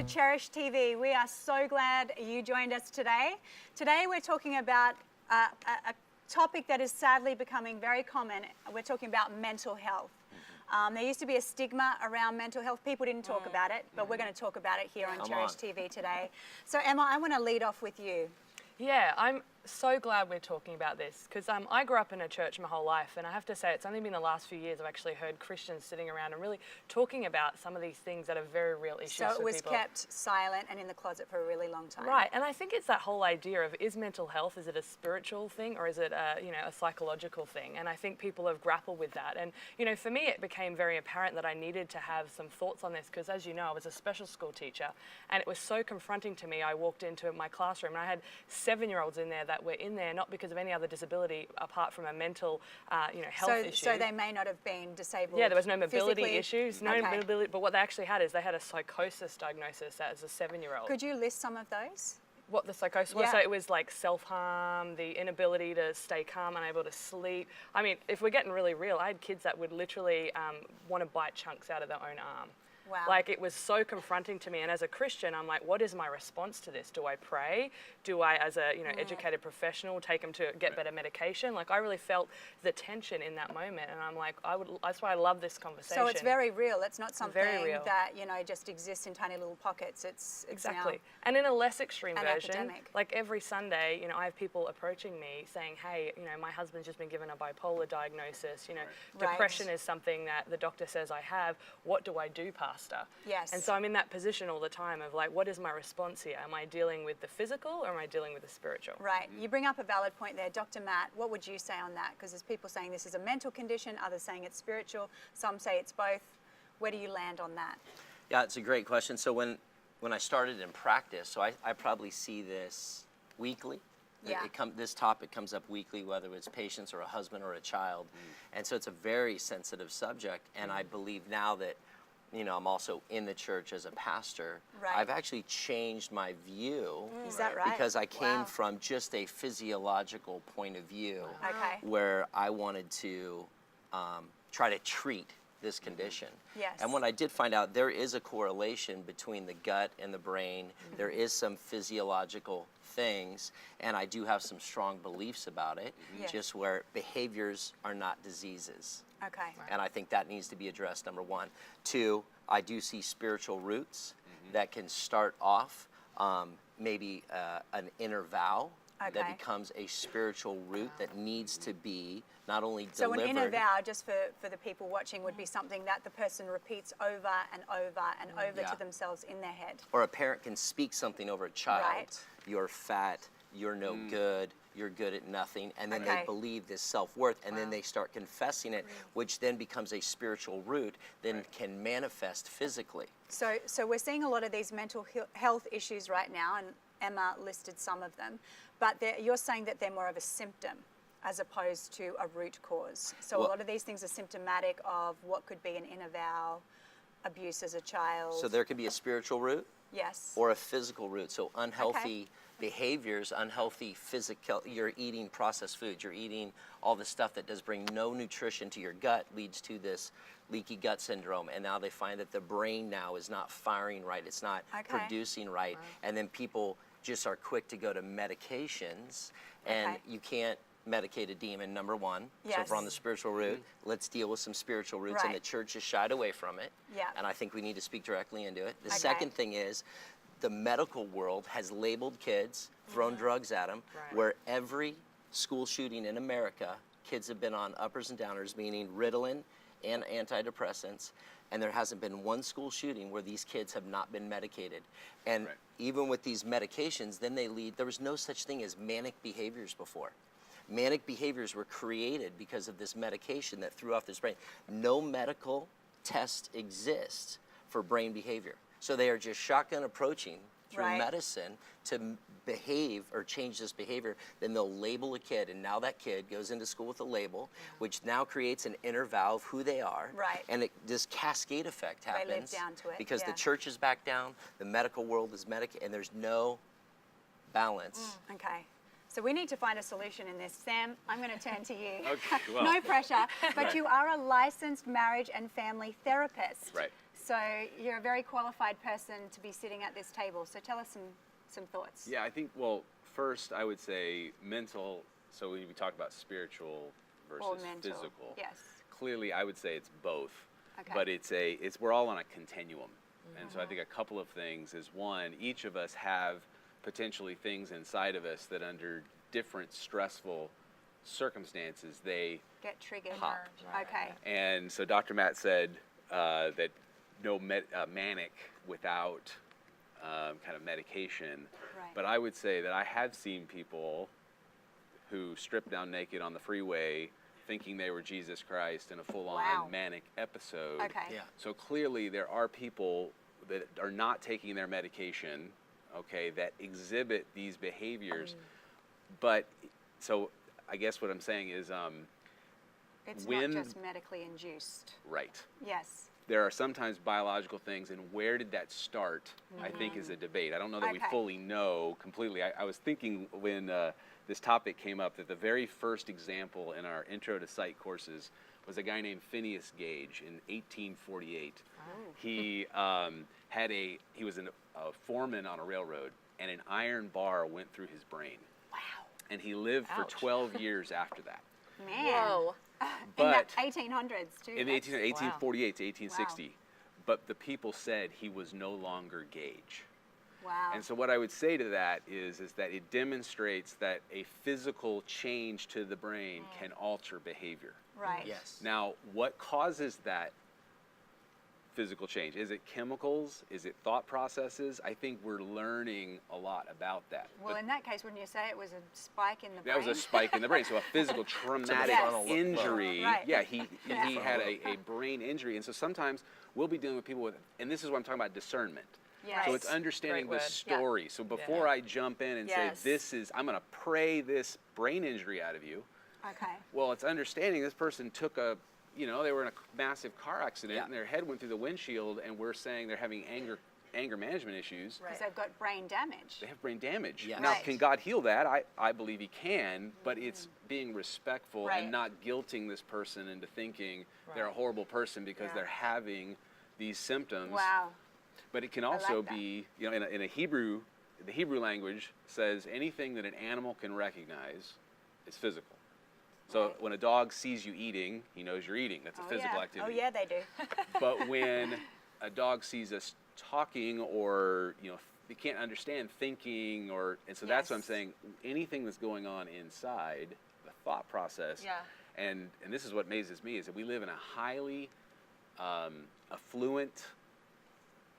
to Cherish TV. We are so glad you joined us today. Today we're talking about a topic that is sadly becoming very common. We're talking about mental health. There used to be a stigma around mental health. People didn't talk about it, but we're going to talk about it here on Cherish TV today. So Emma, I want to lead off with you. Yeah, I'm so glad we're talking about this because I grew up in a church my whole life, and I have to say it's only been the last few years I've actually heard Christians sitting around and really talking about some of these things that are very real issues for people. So it was kept silent and in the closet for a really long time. Right, and I think it's that whole idea of, is mental health, is it a spiritual thing or is it a psychological thing? And I think people have grappled with that. And for me it became very apparent that I needed to have some thoughts on this because, as you know, I was a special school teacher, and it was so confronting to me. I walked into my classroom and I had 7-year-olds in there that were in there not because of any other disability apart from a mental health issue. So they may not have been disabled. Yeah, there was no mobility physically. issues, mobility, but what they actually had is they had a psychosis diagnosis as a 7-year-old. Could you list some of those? What the psychosis was? Yeah. So it was like self-harm, the inability to stay calm, unable to sleep. I mean, if we're getting really real, I had kids that would literally want to bite chunks out of their own arm. Wow. Like, it was so confronting to me, and as a Christian, I'm like, what is my response to this? Do I pray? Do I, as a educated professional, take them to get better medication? Like, I really felt the tension in that moment, and I'm like, that's why I love this conversation. So it's very real. It's not something that just exists in tiny little pockets. It's exactly. Now and in a less extreme version, epidemic. like every Sunday, I have people approaching me saying, hey, my husband's just been given a bipolar diagnosis. Depression is something that the doctor says I have. What do I do, Pastor? Yes. And so I'm in that position all the time of like, what is my response here? Am I dealing with the physical or am I dealing with the spiritual? Right. You bring up a valid point there. Dr. Matt, what would you say on that? Because there's people saying this is a mental condition, others saying it's spiritual, some say it's both. Where do you land on that? Yeah, it's a great question. So when I started in practice, so I probably see this weekly. Yeah. This topic comes up weekly, whether it's patients or a husband or a child. And so it's a very sensitive subject. And I believe now that I'm also in the church as a pastor. Right. I've actually changed my view. Is that right? Because I came from just a physiological point of view, where I wanted to try to treat this condition. Yes. And when I did find out there is a correlation between the gut and the brain, there is some physiological things, and I do have some strong beliefs about it, just where behaviors are not diseases. Okay. And I think that needs to be addressed, number one. Two, I do see spiritual roots that can start off maybe an inner vow that becomes a spiritual root that needs to be not only delivered. So an inner vow, just for the people watching, would be something that the person repeats over and over and over to themselves in their head. Or a parent can speak something over a child. Right. You're fat, you're no good, you're good at nothing, and then they believe this self-worth, and then they start confessing it, which then becomes a spiritual root, then can manifest physically. So we're seeing a lot of these mental health issues right now, and Emma listed some of them, but you're saying that they're more of a symptom as opposed to a root cause. So a lot of these things are symptomatic of what could be an inner vow, abuse as a child. So there could be a spiritual root? Yes. Or a physical root. So unhealthy behaviors, unhealthy physical, you're eating processed foods, you're eating all the stuff that does bring no nutrition to your gut, leads to this leaky gut syndrome. And now they find that the brain now is not firing right, it's not producing right. And then people just are quick to go to medications, and you can't medicate a demon, number one. So if we're on the spiritual root, let's deal with some spiritual roots, and the church has shied away from it. And I think we need to speak directly into it. The second thing is, the medical world has labeled kids, thrown drugs at them, where every school shooting in America, kids have been on uppers and downers, meaning Ritalin and antidepressants, and there hasn't been one school shooting where these kids have not been medicated. And even with these medications, then there was no such thing as manic behaviors before. Manic behaviors were created because of this medication that threw off this brain. No medical test exists for brain behavior. So they are just shotgun approaching through medicine to behave or change this behavior. Then they'll label a kid, and now that kid goes into school with a label, which now creates an inner vow of who they are. And this cascade effect happens. They live down to it. Because the church is back down, the medical world is and there's no balance. Okay. So we need to find a solution in this. Sam, I'm going to turn to you. Okay, well. No pressure, but you are a licensed marriage and family therapist. Right. So you're a very qualified person to be sitting at this table. So tell us some thoughts. Yeah, I think, well, first I would say mental, so when we talk about spiritual versus Or mental. physical, Yes. clearly I would say it's both, Okay. but we're all on a continuum. And so I think a couple of things is, one, each of us have potentially things inside of us that under different stressful circumstances, they Get triggered. pop. Okay. And so Dr. Matt said that no manic without kind of medication. Right. But I would say that I have seen people who stripped down naked on the freeway thinking they were Jesus Christ in a full-on Wow. manic episode. Okay. Yeah. So clearly there are people that are not taking their medication, okay, that exhibit these behaviors. But so I guess what I'm saying is It's when- not just medically induced. right. Yes. There are sometimes biological things, and where did that start, I think, is a debate. I don't know that we Okay. fully know completely. I was thinking when this topic came up that the very first example in our Intro to Sight courses was a guy named Phineas Gage in 1848. He he was a foreman on a railroad, and an iron bar went through his brain. Wow. And he lived for Ouch. 12 years after that. Man. Whoa. In But the 1800s too. in That's- 1848 to 1860. But the people said he was no longer Gage. Wow. And so what I would say to that is that it demonstrates that a physical change to the brain can alter behavior. Right. Yes. Now, what causes that physical change? Is it chemicals? Is it thought processes? I think we're learning a lot about that. Well, But in that case, wouldn't you say it was a spike in the that brain? was a spike in the brain, so a physical traumatic Yes. frontal lobe. injury. Right. Yeah, he Yeah. had a brain injury, and so sometimes we'll be dealing with people with, and this is what I'm talking about, discernment. Yes. So it's understanding Great the word. story. So before Yeah. I jump in and Yes. say, I'm going to pray this brain injury out of you. Okay. Well, it's understanding this person took they were in a massive car accident Yeah. and their head went through the windshield, and we're saying they're having anger management issues. Because they've got brain damage. They have brain damage. Yes. Now, Right. can God heal that? I believe He can, but it's being respectful Right. and not guilting this person into thinking they're a Right. horrible person because Yeah. they're having these symptoms. Wow. But it can like also that. be, in a Hebrew, the Hebrew language says anything that an animal can recognize is physical. So Right. when a dog sees you eating, he knows you're eating. That's a physical yeah. activity. Oh yeah, they do. But when a dog sees us talking, or they can't understand thinking, and so that's what I'm Yes. saying. Anything that's going on inside the thought process, Yeah. and this is what amazes me, is that we live in a highly affluent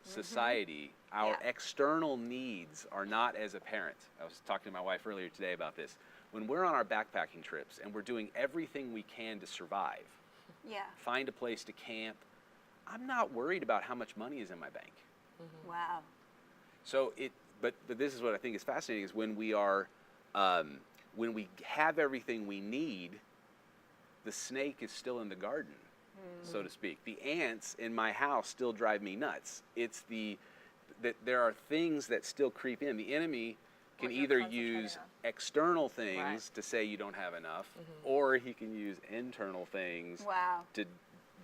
society. Our Yeah. external needs are not as apparent. I was talking to my wife earlier today about this. When we're on our backpacking trips and we're doing everything we can to survive, Yeah. find a place to camp, I'm not worried about how much money is in my bank. Wow. So but this is what I think is fascinating, is when we have everything we need, the snake is still in the garden, so to speak. The ants in my house still drive me nuts. It's that there are things that still creep in. The enemy can What you're either concentrating use on. external things Right. to say you don't have enough, or he can use internal things Wow. to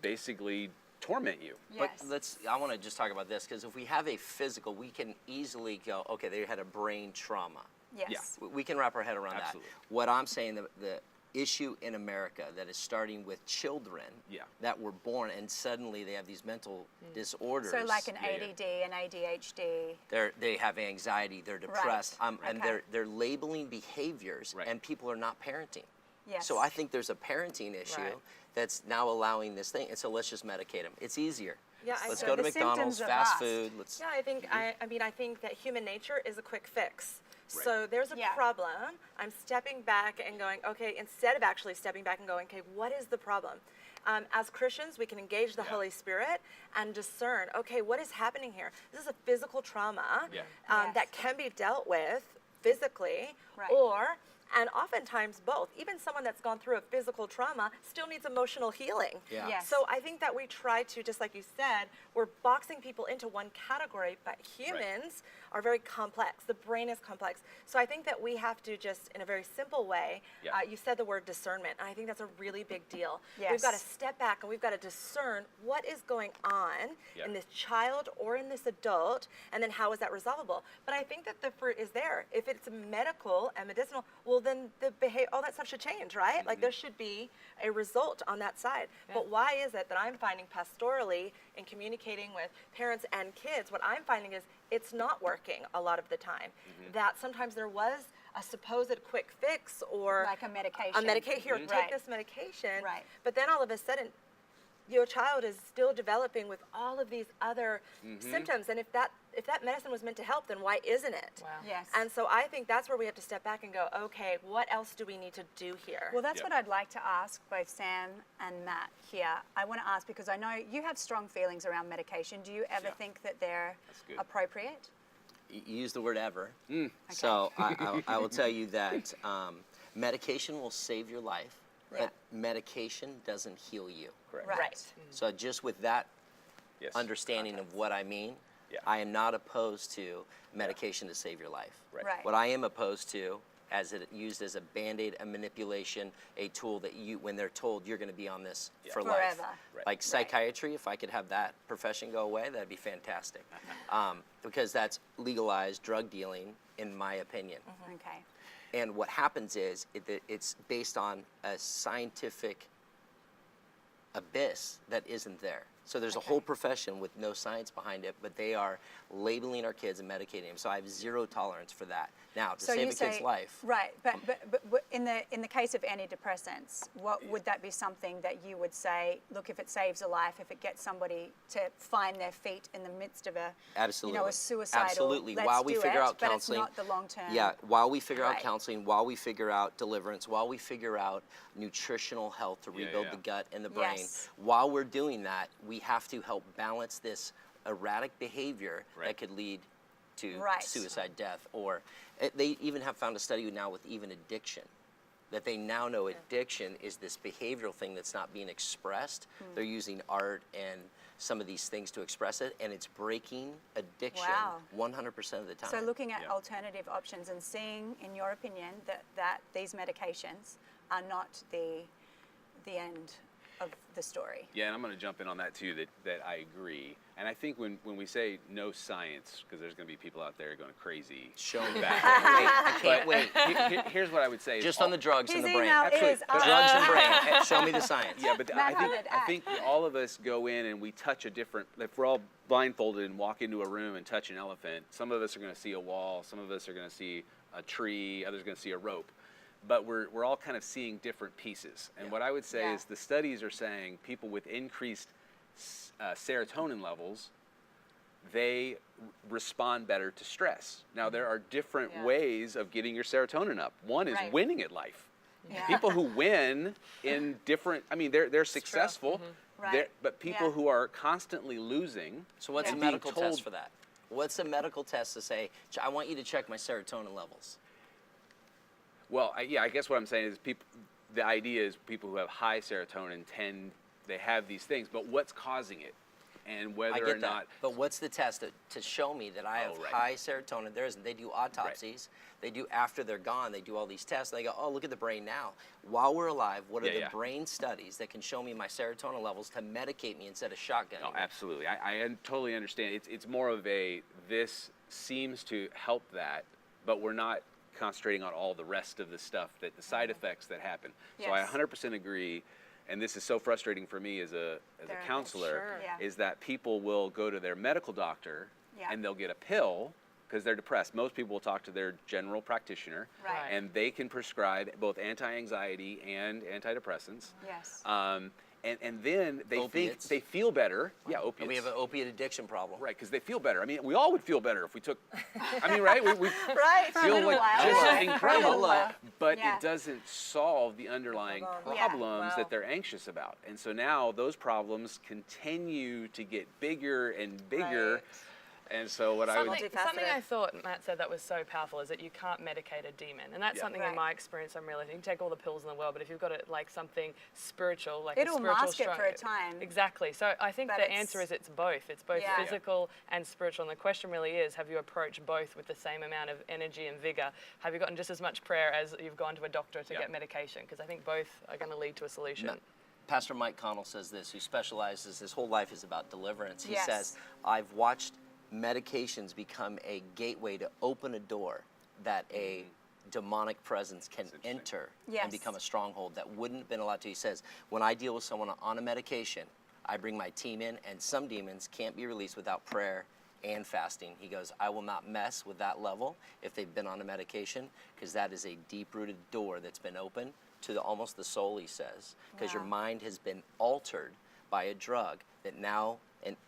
basically torment you. Yes. But I want to just talk about this, because if we have a physical, we can easily go, okay, they had a brain trauma. Yes. We can wrap our head around Absolutely. that. What I'm saying, the issue in America that is starting with children Yeah. that were born and suddenly they have these mental disorders. So like an Yeah, yeah. ADD, an ADHD. They have anxiety, they're depressed, and okay. they're labeling behaviors, Right. and people are not parenting. Yes. So I think there's a parenting issue Right. that's now allowing this thing, and so let's just medicate them. It's easier. Yeah, Let's So go to the McDonald's, symptoms are fast vast. food. Let's. Yeah, I think I think that human nature is a quick fix. Right. So there's a Yeah. problem. I'm stepping back and going, okay, instead of actually stepping back and going, okay, what is the problem? As Christians, we can engage the Yeah. Holy Spirit and discern, okay, what is happening here? This is a physical trauma Yeah. Yes. that can be dealt with physically, Right. or And oftentimes both. Even someone that's gone through a physical trauma still needs emotional healing. Yeah. Yes. So I think that we try to, just like you said, we're boxing people into one category, but humans are very complex. The brain is complex. So I think that we have to just, in a very simple way, Yeah. you said the word discernment, and I think that's a really big deal. Yes. We've got to step back and we've got to discern what is going on Yeah. in this child or in this adult, and then how is that resolvable. But I think that the fruit is there. If it's medical and medicinal, well then the behavior, all that stuff should change, right? Like there should be a result on that side. But why is it that I'm finding pastorally in communicating with parents and kids, what I'm finding is it's not working a lot of the time. That sometimes there was a supposed quick fix or Like a medication. a medication, here, Right. take this medication. Right. But then all of a sudden, your child is still developing with all of these other symptoms. And if that medicine was meant to help, then why isn't it? Wow. Yes. And so I think that's where we have to step back and go, okay, what else do we need to do here? Well, that's Yeah. what I'd like to ask both Sam and Matt here. I want to ask because I know you have strong feelings around medication. Do you ever Yeah. think that they're That's good. appropriate? You use the word ever. So I will tell you that medication will save your life, but medication doesn't heal you. Correct. Right. So just with that Yes. understanding of what I mean, Yeah. I am not opposed to medication to save your life. Right. What I am opposed to, as it used as a band-aid, a manipulation, a tool that you, when they're told you're going to be on this for life. Forever. Right. Like psychiatry, if I could have that profession go away, that'd be fantastic. Because that's legalized drug dealing, in my opinion. Okay. And what happens is it's based on a scientific abyss that isn't there. So there's a whole profession with no science behind it, but they are labeling our kids and medicating them. So I have zero tolerance for that. Now, to So save you a kid's say, life, right? But in the case of antidepressants, what would that be something that you would say? Look, if it saves a life, if it gets somebody to find their feet in the midst of a absolutely, a suicidal, absolutely. let's While we do figure it, out but counseling, it's not the long term. yeah. While we figure out Right. counseling, while we figure out deliverance, while we figure out nutritional health to rebuild the gut and the brain, Yes. while we're doing that, we have to help balance this erratic behavior Right. that could lead to Right. suicide, death, or they even have found a study now with even addiction, that they now know addiction is this behavioral thing that's not being expressed. They're using art and some of these things to express it, and it's breaking addiction Wow. 100% of the time. So looking at Yeah. alternative options and seeing, in your opinion, that these medications are not the end of the story. Yeah, and I'm going to jump in on that too, that I agree. And I think when we say no science, because there's going to be people out there going crazy. Show me back that. Wait, I can't But wait. here's what I would say. is Just on the drugs His and the brain. email Absolutely. is But Drugs and brain. Show me the science. Yeah, but Matt Hubbard, I think all of us go in and we touch a different, if we're all blindfolded and walk into a room and touch an elephant, some of us are going to see a wall, some of us are going to see a tree, others are going to see a rope. But we're all kind of seeing different pieces. And what I would say Yeah. is the studies are saying people with increased serotonin levels, they respond better to stress. Now, there are different Yeah. ways of getting your serotonin up. One is Right. winning at life. Yeah. People who win in different, I mean, they're successful, Right. but people Yeah. who are constantly losing. So what's Yeah. a being medical told- test for that? What's a medical test to say, I want you to check my serotonin levels? Well, I guess what I'm saying is the idea is people who have high serotonin they have these things, but what's causing it? And whether I or get that. not. But what's the test to show me that I have Oh, right. high serotonin? There isn't. They do autopsies. They do after they're gone. They do all these tests. And they go, oh, look at the brain now. While we're alive, what are the Yeah. brain studies that can show me my serotonin levels to medicate me instead of shotgunning No, me? absolutely. I totally understand. It's more of this seems to help that, but we're not concentrating on all the rest of the stuff, that the side effects that happen. So I Yes. 100% agree. And this is so frustrating for me as a Therapist, counselor, sure. Yeah. is that people will go to their medical doctor Yeah. and they'll get a pill because they're depressed. Most people will talk to their general practitioner, Right. and they can prescribe both anti-anxiety and antidepressants. Yes. And then they Opiates. think they feel better. Yeah, opiates. And we have an opiate addiction problem. Right, because they feel better. I mean, we all would feel better if we took. I mean, right? We Right. For a feel little like while. just For a incredible, little while. but Yeah. it doesn't solve the underlying Problem. Yeah. problems Wow. that they're anxious about. And so now those problems continue to get bigger and bigger. Right. And so what I would Something I thought Matt said that was so powerful is that you can't medicate a demon, and that's something in my experience I'm realizing. You can take all the pills in the world, but if you've got it like something spiritual, like it'll a spiritual mask it for a time. Exactly. So I think But the answer is it's both. It's both physical and spiritual. And the question really is, have you approached both with the same amount of energy and vigor? Have you gotten just as much prayer as you've gone to a doctor to get medication? Because I think both are going to lead to a solution. Pastor Mike Connell says this, who specializes, his whole life is about deliverance. He says, I've watched medications become a gateway to open a door that a demonic presence can enter and become a stronghold that wouldn't have been allowed to. He says, when I deal with someone on a medication, I bring my team in, and some demons can't be released without prayer and fasting. He goes, I will not mess with that level if they've been on a medication, because that is a deep-rooted door that's been opened to almost the soul, he says, because your mind has been altered by a drug that now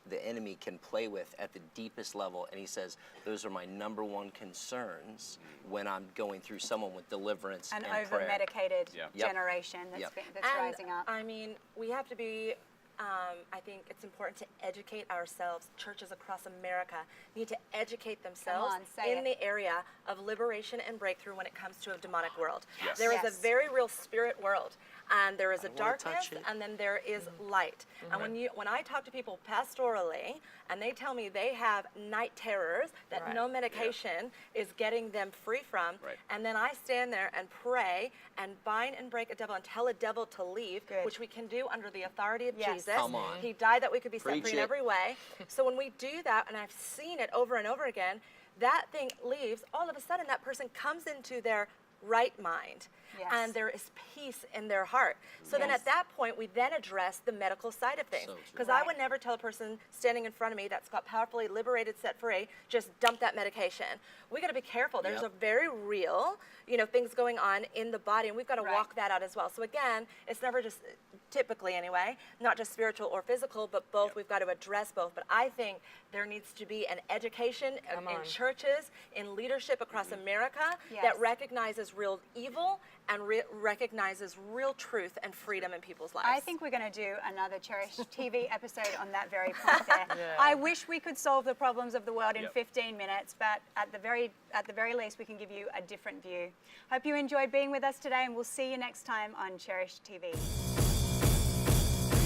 the enemy can play with at the deepest level. And he says, those are my number one concerns when I'm going through someone with deliverance and prayer. An over-medicated generation that's rising up. I mean, we have to be, I think it's important to educate ourselves. Churches across America need to educate themselves in the area of liberation and breakthrough when it comes to a demonic world. There is a very real spirit world. And there is a darkness, and then there is light. And when I talk to people pastorally, and they tell me they have night terrors that no medication is getting them free from, and then I stand there and pray and bind and break a devil and tell a devil to leave, which we can do under the authority of Jesus. Come on. He died that we could be set free in every way. So when we do that, and I've seen it over and over again, that thing leaves. All of a sudden, that person comes into their right mind. And there is peace in their heart. So then at that point, we then address the medical side of things. Because I would never tell a person standing in front of me that's got powerfully liberated, set free, just dump that medication. We got to be careful. There's a very real, things going on in the body, and we've got to walk that out as well. So again, it's never just, typically anyway, not just spiritual or physical, but both. We've got to address both. But I think there needs to be an education in churches, in leadership across America that recognizes real evil and recognizes real truth and freedom in people's lives. I think we're going to do another Cherish TV episode on that very point there. I wish we could solve the problems of the world in 15 minutes, but at the very least, we can give you a different view. Hope you enjoyed being with us today, and we'll see you next time on Cherish TV.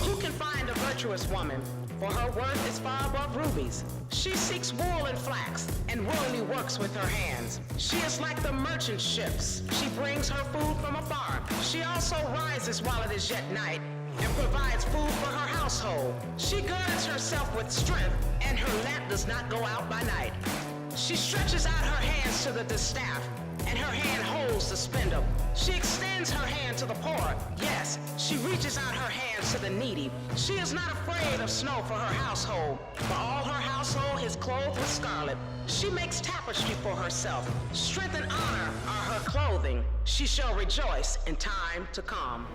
Who can find a virtuous woman? For her worth is far above rubies. She seeks wool and flax, and willingly works with her hands. She is like the merchant ships. She brings her food from afar. She also rises while it is yet night, and provides food for her household. She girds herself with strength, and her lamp does not go out by night. She stretches out her hands to the distaff, and her hand holds the spindle. She extends her hand to the poor. Yes, she reaches out her hands to the needy. She is not afraid of snow for her household, for all her household is clothed with scarlet. She makes tapestry for herself. Strength and honor are her clothing. She shall rejoice in time to come.